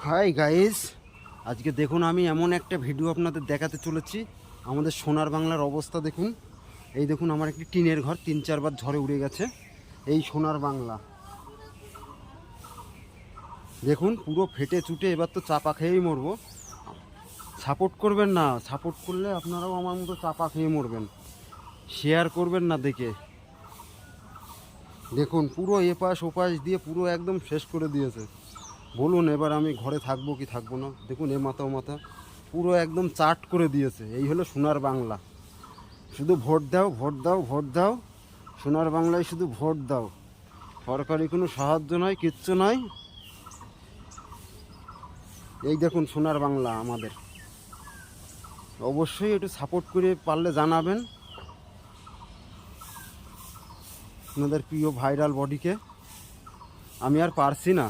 Hi guys, আজকে দেখুন আমি এমন একটা ভিডিও আপনাদের দেখাতে চলেছি। আমাদের সোনার বাংলার অবস্থা দেখুন। এই দেখুন আমার একটি টিনের ঘর 3-4 বার ঝড়ে উড়ে গেছে। এই সোনার বাংলা দেখুন পুরো ফেটে চুটে, এবার তো চাপা খেয়েই মরবো। সাপোর্ট করবেন না, সাপোর্ট করলে আপনারাও আমার মতো চাপা খেয়ে মরবেন। শেয়ার করবেন না দেখে। দেখুন পুরো এপাশ ওপাশ দিয়ে পুরো একদম শেষ করে দিয়েছে। বলুন এবার আমি ঘরে থাকবো কি থাকবো না। দেখুন এ মাথা ও মাথা পুরো একদম চাট করে দিয়েছে। এই হলো সোনার বাংলা। শুধু ভোট দাও, ভোট দাও, ভোট দাও। সোনার বাংলায় শুধু ভোট দাও। সরকারি কোনো সাহায্য নয়, কিচ্ছু নয়। এই দেখুন সোনার বাংলা আমাদের। অবশ্যই একটু সাপোর্ট করে পারলে জানাবেন আপনাদের প্রিয় ভাইরাল বডিকে। আমি আর পারছি না।